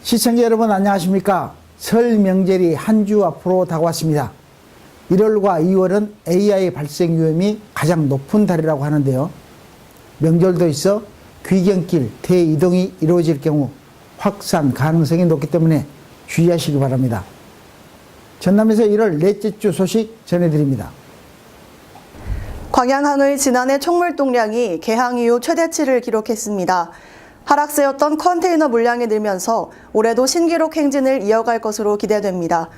시청자 여러분 안녕하십니까? 설 명절이 한 주 앞으로 다가왔습니다. 1월과 2월은 AI 발생 위험이 가장 높은 달이라고 하는데요. 명절도 있어 귀경길, 대이동이 이루어질 경우 확산 가능성이 높기 때문에 주의하시기 바랍니다. 전남에서 1월 넷째 주 소식 전해드립니다. 광양항의 지난해 총물동량이 개항 이후 최대치를 기록했습니다. 하락세였던 컨테이너 물량이 늘면서 올해도 신기록 행진을 이어갈 것으로 기대됩니다.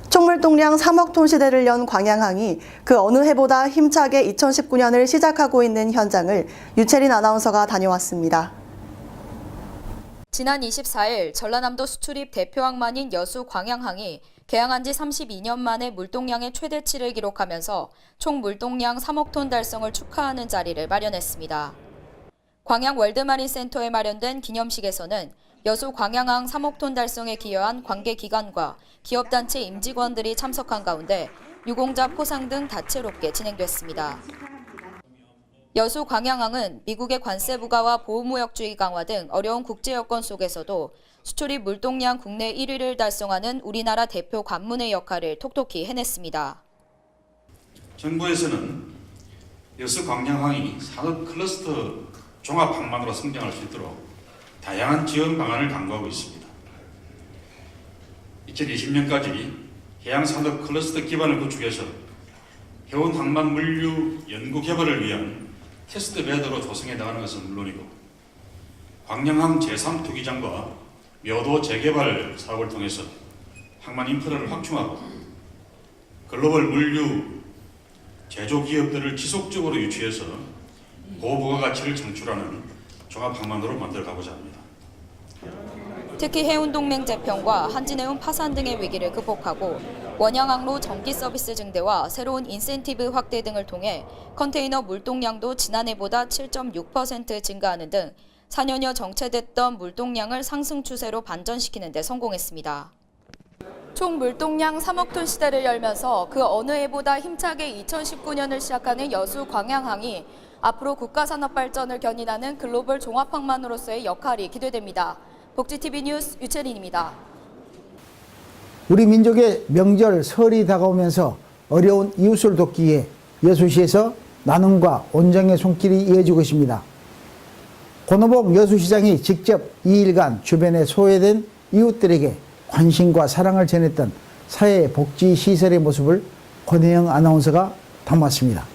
총물동량 3억 톤 시대를 연 광양항이 그 어느 해보다 힘차게 2019년을 시작하고 있는 현장을 유채린 아나운서가 다녀왔습니다. 지난 24일 전라남도 수출입 대표항만인 여수 광양항이 개항한 지 32년 만에 물동량의 최대치를 기록하면서 총 물동량 3억 톤 달성을 축하하는 자리를 마련했습니다. 광양 월드마린센터에 마련된 기념식에서는 여수 광양항 3억 톤 달성에 기여한 관계기관과 기업단체 임직원들이 참석한 가운데 유공자 포상 등 다채롭게 진행됐습니다. 여수 광양항은 미국의 관세 부과와 보호무역주의 강화 등 어려운 국제 여건 속에서도 수출입 물동량 국내 1위를 달성하는 우리나라 대표 관문의 역할을 톡톡히 해냈습니다. 정부에서는 여수 광양항이 산업 클러스터 종합항만으로 성장할 수 있도록 다양한 지원 방안을 강구하고 있습니다. 2020년까지 해양산업 클러스터 기반을 구축해서 해운 항만 물류 연구 개발을 위한 테스트 베드로 조성해 나가는 것은 물론이고 광양항 제3투기장과 묘도 재개발 사업을 통해서 항만 인프라를 확충하고 글로벌 물류 제조기업들을 지속적으로 유치해서 고부가가치를 창출하는 종합항만으로 만들어가고자 합니다. 특히 해운동맹 재편과 한진해운 파산 등의 위기를 극복하고 원양항로 전기 서비스 증대와 새로운 인센티브 확대 등을 통해 컨테이너 물동량도 지난해보다 7.6% 증가하는 등 4년여 정체됐던 물동량을 상승 추세로 반전시키는 데 성공했습니다. 총 물동량 3억 톤 시대를 열면서 그 어느 해보다 힘차게 2019년을 시작하는 여수 광양항이 앞으로 국가산업 발전을 견인하는 글로벌 종합항만으로서의 역할이 기대됩니다. 복지TV 뉴스 유채린입니다. 우리 민족의 명절 설이 다가오면서 어려운 이웃을 돕기 위해 여수시에서 나눔과 온정의 손길이 이어지고 있습니다. 권오봉 여수시장이 직접 2일간 주변에 소외된 이웃들에게 관심과 사랑을 전했던 사회복지시설의 모습을 권혜영 아나운서가 담았습니다.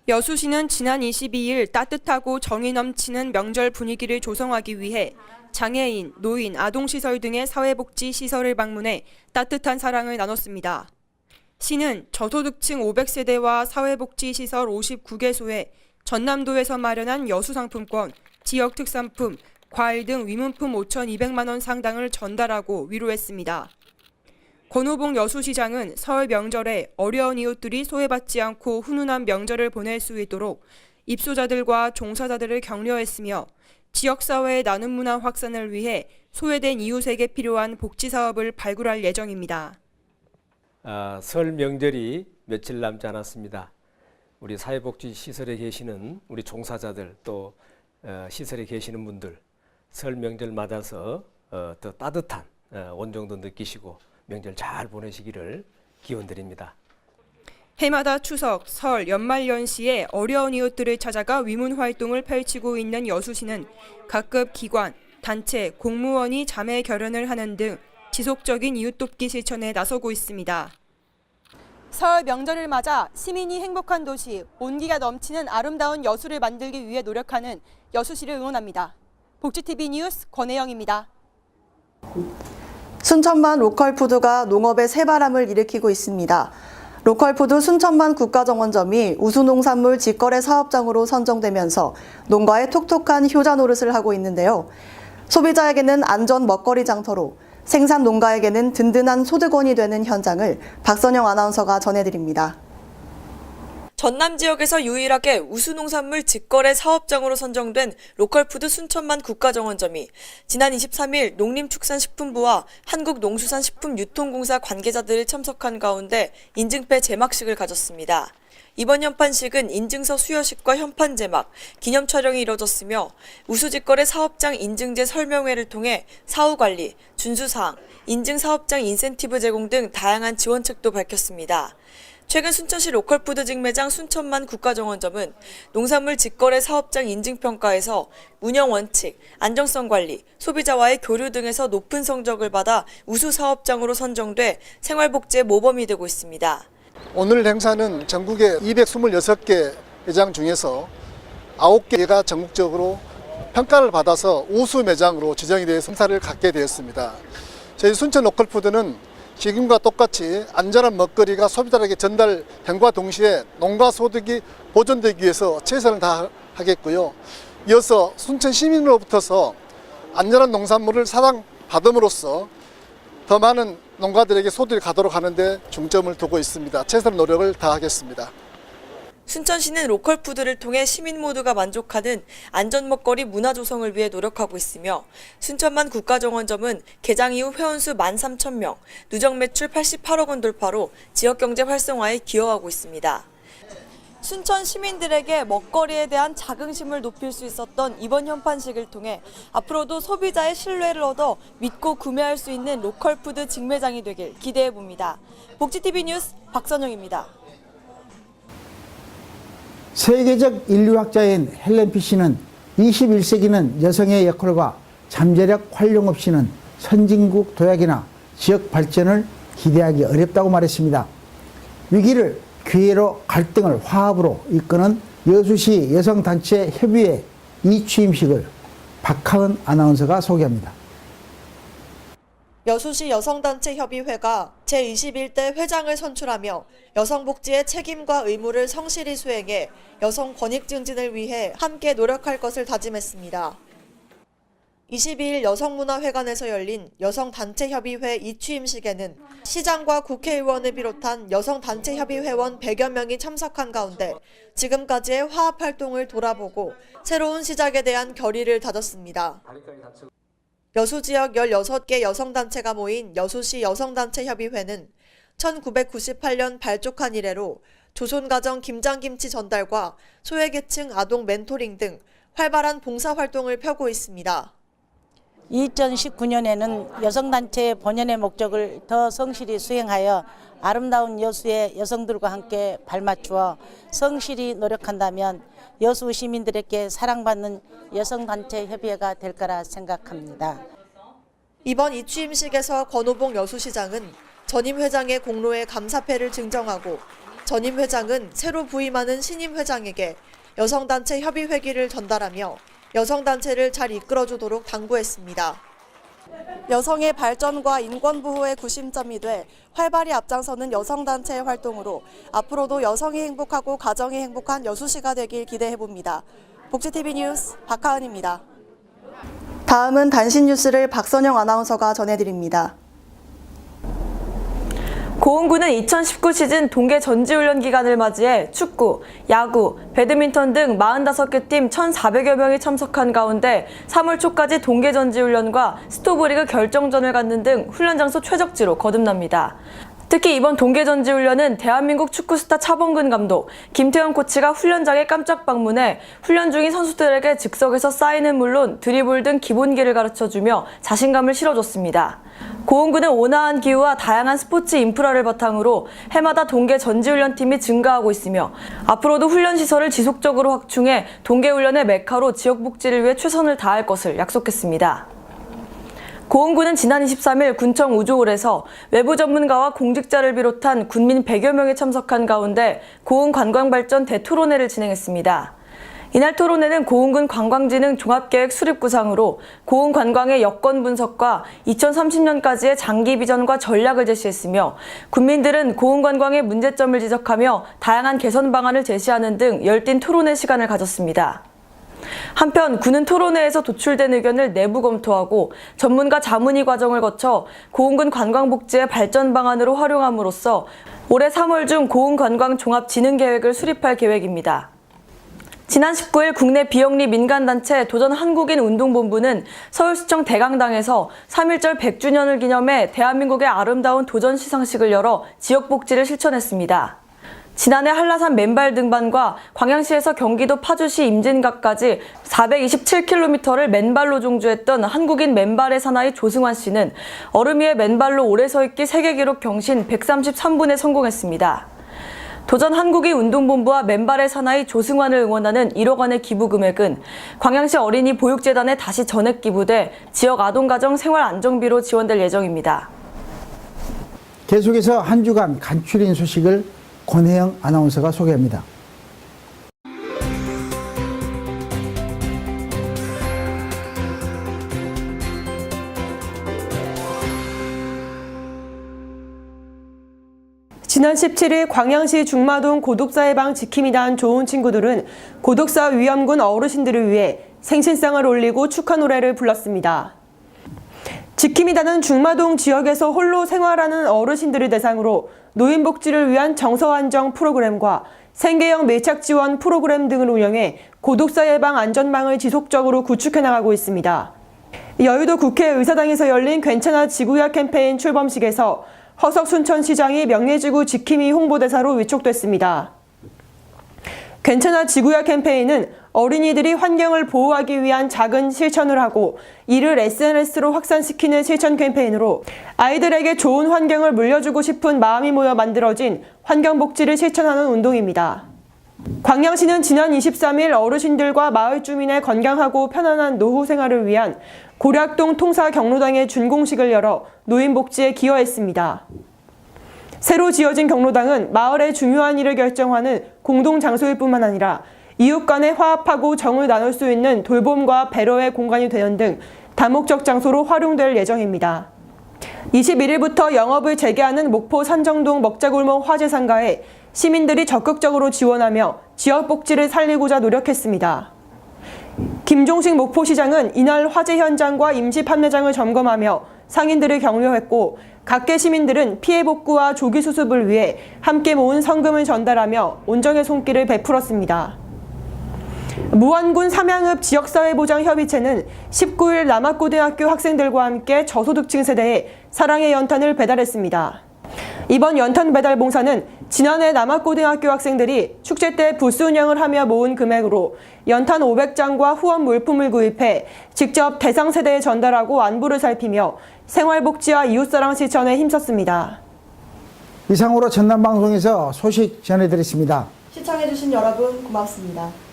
여수시는 지난 22일 따뜻하고 정이 넘치는 명절 분위기를 조성하기 위해 장애인, 노인, 아동시설 등의 사회복지 시설을 방문해 따뜻한 사랑을 나눴습니다. 시는 저소득층 500세대와 사회복지시설 59개소에 전남도에서 마련한 여수상품권, 지역특산품, 과일 등 위문품 5,200만 원 상당을 전달하고 위로했습니다. 권오봉 여수시장은 설 명절에 어려운 이웃들이 소외받지 않고 훈훈한 명절을 보낼 수 있도록 입소자들과 종사자들을 격려했으며 지역사회의 나눔 문화 확산을 위해 소외된 이웃에게 필요한 복지사업을 발굴할 예정입니다. 설 명절이 며칠 남지 않았습니다. 우리 사회복지시설에 계시는 우리 종사자들 또 시설에 계시는 분들 설 명절 맞아서 더 따뜻한 온정도 느끼시고 명절 잘 보내시기를 기원드립니다. 해마다 추석, 설, 연말연시에 어려운 이웃들을 찾아가 위문 활동을 펼치고 있는 여수시는 각급 기관, 단체, 공무원이 자매 결연을 하는 등 지속적인 이웃 돕기 실천에 나서고 있습니다. 설 명절을 맞아 시민이 행복한 도시, 온기가 넘치는 아름다운 여수를 만들기 위해 노력하는 여수시를 응원합니다. 복지TV 뉴스 권혜영입니다. 순천만 로컬푸드가 농업에 새바람을 일으키고 있습니다. 로컬푸드 순천만 국가정원점이 우수농산물 직거래 사업장으로 선정되면서 농가에 톡톡한 효자 노릇을 하고 있는데요. 소비자에게는 안전 먹거리 장터로, 생산 농가에게는 든든한 소득원이 되는 현장을 박선영 아나운서가 전해드립니다. 전남 지역에서 유일하게 우수농산물 직거래 사업장으로 선정된 로컬푸드 순천만 국가정원점이 지난 23일 농림축산식품부와 한국농수산식품유통공사 관계자들이 참석한 가운데 인증패 제막식을 가졌습니다. 이번 현판식은 인증서 수여식과 현판 제막, 기념 촬영이 이뤄졌으며 우수직거래 사업장 인증제 설명회를 통해 사후 관리, 준수사항, 인증 사업장 인센티브 제공 등 다양한 지원책도 밝혔습니다. 최근 순천시 로컬푸드 직매장 순천만 국가정원점은 농산물 직거래 사업장 인증평가에서 운영 원칙, 안정성 관리, 소비자와의 교류 등에서 높은 성적을 받아 우수 사업장으로 선정돼 생활복지의 모범이 되고 있습니다. 오늘 행사는 전국의 226개 매장 중에서 9개가 전국적으로 평가를 받아서 우수 매장으로 지정이 되어 행사를 갖게 되었습니다. 저희 순천 로컬푸드는 지금과 똑같이 안전한 먹거리가 소비자에게 전달됨과 동시에 농가 소득이 보존되기 위해서 최선을 다하겠고요. 이어서 순천 시민으로부터서 안전한 농산물을 사랑받음으로써 더 많은 농가들에게 소득이 가도록 하는데 중점을 두고 있습니다. 최선의 노력을 다하겠습니다. 순천시는 로컬푸드를 통해 시민 모두가 만족하는 안전 먹거리 문화 조성을 위해 노력하고 있으며 순천만 국가정원점은 개장 이후 회원수 13,000명, 누적 매출 88억 원 돌파로 지역경제 활성화에 기여하고 있습니다. 순천 시민들에게 먹거리에 대한 자긍심을 높일 수 있었던 이번 현판식을 통해 앞으로도 소비자의 신뢰를 얻어 믿고 구매할 수 있는 로컬푸드 직매장이 되길 기대해 봅니다. 복지TV 뉴스 박선영입니다. 세계적 인류학자인 헬렌 피시는 21세기는 여성의 역할과 잠재력 활용 없이는 선진국 도약이나 지역 발전을 기대하기 어렵다고 말했습니다. 위기를 기회로, 갈등을 화합으로 이끄는 여수시 여성단체 협의회 이취임식을 박하은 아나운서가 소개합니다. 여수시 여성단체협의회가 제21대 회장을 선출하며 여성복지의 책임과 의무를 성실히 수행해 여성 권익 증진을 위해 함께 노력할 것을 다짐했습니다. 22일 여성문화회관에서 열린 여성단체협의회 이취임식에는 시장과 국회의원을 비롯한 여성단체협의회원 100여 명이 참석한 가운데 지금까지의 화합활동을 돌아보고 새로운 시작에 대한 결의를 다졌습니다. 여수 지역 16개 여성단체가 모인 여수시 여성단체협의회는 1998년 발족한 이래로 조선가정 김장김치 전달과 소외계층 아동 멘토링 등 활발한 봉사활동을 펴고 있습니다. 2019년에는 여성단체의 본연의 목적을 더 성실히 수행하여 아름다운 여수의 여성들과 함께 발맞추어 성실히 노력한다면 여수 시민들에게 사랑받는 여성단체협의회가 될 거라 생각합니다. 이번 이취임식에서 권오봉 여수시장은 전임 회장의 공로에 감사패를 증정하고 전임 회장은 새로 부임하는 신임 회장에게 여성단체 협의회기를 전달하며 여성단체를 잘 이끌어주도록 당부했습니다. 여성의 발전과 인권보호의 구심점이 돼 활발히 앞장서는 여성단체의 활동으로 앞으로도 여성이 행복하고 가정이 행복한 여수시가 되길 기대해봅니다. 복지TV 뉴스 박하은입니다. 다음은 단신 뉴스를 박선영 아나운서가 전해드립니다. 고흥군은 2019 시즌 동계 전지훈련 기간을 맞이해 축구, 야구, 배드민턴 등 45개 팀 1,400여 명이 참석한 가운데 3월 초까지 동계 전지훈련과 스토브리그 결정전을 갖는 등 훈련 장소 최적지로 거듭납니다. 특히 이번 동계 전지훈련은 대한민국 축구 스타 차범근 감독, 김태형 코치가 훈련장에 깜짝 방문해 훈련 중인 선수들에게 즉석에서 사인은 물론 드리블 등 기본기를 가르쳐주며 자신감을 실어줬습니다. 고흥군은 온화한 기후와 다양한 스포츠 인프라를 바탕으로 해마다 동계 전지훈련팀이 증가하고 있으며 앞으로도 훈련시설을 지속적으로 확충해 동계훈련의 메카로 지역복지를 위해 최선을 다할 것을 약속했습니다. 고흥군은 지난 23일 군청 우주홀에서 외부 전문가와 공직자를 비롯한 군민 100여 명이 참석한 가운데 고흥 관광발전 대토론회를 진행했습니다. 이날 토론회는 고흥군 관광진흥 종합계획 수립구상으로 고흥 관광의 여건 분석과 2030년까지의 장기 비전과 전략을 제시했으며 군민들은 고흥 관광의 문제점을 지적하며 다양한 개선 방안을 제시하는 등 열띤 토론회 시간을 가졌습니다. 한편 군은 토론회에서 도출된 의견을 내부 검토하고 전문가 자문위 과정을 거쳐 고흥군 관광복지의 발전 방안으로 활용함으로써 올해 3월 중 고흥 관광 종합진흥계획을 수립할 계획입니다. 지난 19일 국내 비영리 민간단체 도전 한국인 운동본부는 서울시청 대강당에서 3.1절 100주년을 기념해 대한민국의 아름다운 도전 시상식을 열어 지역복지를 실천했습니다. 지난해 한라산 맨발 등반과 광양시에서 경기도 파주시 임진각까지 427km를 맨발로 종주했던 한국인 맨발의 사나이 조승환 씨는 얼음 위에 맨발로 오래 서 있기 세계 기록 경신 133분에 성공했습니다. 도전 한국인 운동본부와 맨발의 사나이 조승환을 응원하는 1억 원의 기부 금액은 광양시 어린이 보육재단에 다시 전액 기부돼 지역 아동가정 생활 안정비로 지원될 예정입니다. 계속해서 한 주간 간추린 소식을 권혜영 아나운서가 소개합니다. 지난 17일 광양시 중마동 고독사 예방 지킴이단 좋은 친구들은 고독사 위험군 어르신들을 위해 생신상을 올리고 축하 노래를 불렀습니다. 지킴이단은 중마동 지역에서 홀로 생활하는 어르신들을 대상으로 노인복지를 위한 정서안정 프로그램과 생계형 밀착 지원 프로그램 등을 운영해 고독사 예방 안전망을 지속적으로 구축해 나가고 있습니다. 여의도 국회 의사당에서 열린 괜찮아 지구야 캠페인 출범식에서 허석 순천시장이 명예지구 지킴이 홍보대사로 위촉됐습니다. 괜찮아 지구야 캠페인은 어린이들이 환경을 보호하기 위한 작은 실천을 하고 이를 SNS로 확산시키는 실천 캠페인으로 아이들에게 좋은 환경을 물려주고 싶은 마음이 모여 만들어진 환경복지를 실천하는 운동입니다. 광양시는 지난 23일 어르신들과 마을 주민의 건강하고 편안한 노후 생활을 위한 고략동 통사 경로당의 준공식을 열어 노인복지에 기여했습니다. 새로 지어진 경로당은 마을의 중요한 일을 결정하는 공동장소일 뿐만 아니라 이웃 간에 화합하고 정을 나눌 수 있는 돌봄과 배려의 공간이 되는 등 다목적 장소로 활용될 예정입니다. 21일부터 영업을 재개하는 목포 산정동 먹자골목 화재상가에 시민들이 적극적으로 지원하며 지역 복지를 살리고자 노력했습니다. 김종식 목포시장은 이날 화재 현장과 임시 판매장을 점검하며 상인들을 격려했고 각계 시민들은 피해 복구와 조기 수습을 위해 함께 모은 성금을 전달하며 온정의 손길을 베풀었습니다. 무안군 삼양읍 지역사회보장협의체는 19일 남학고등학교 학생들과 함께 저소득층 세대에 사랑의 연탄을 배달했습니다. 이번 연탄 배달 봉사는 지난해 남학고등학교 학생들이 축제 때 부스 운영을 하며 모은 금액으로 연탄 500장과 후원 물품을 구입해 직접 대상 세대에 전달하고 안부를 살피며 생활복지와 이웃사랑 실천에 힘썼습니다. 이상으로 전남방송에서 소식 전해드렸습니다. 시청해주신 여러분 고맙습니다.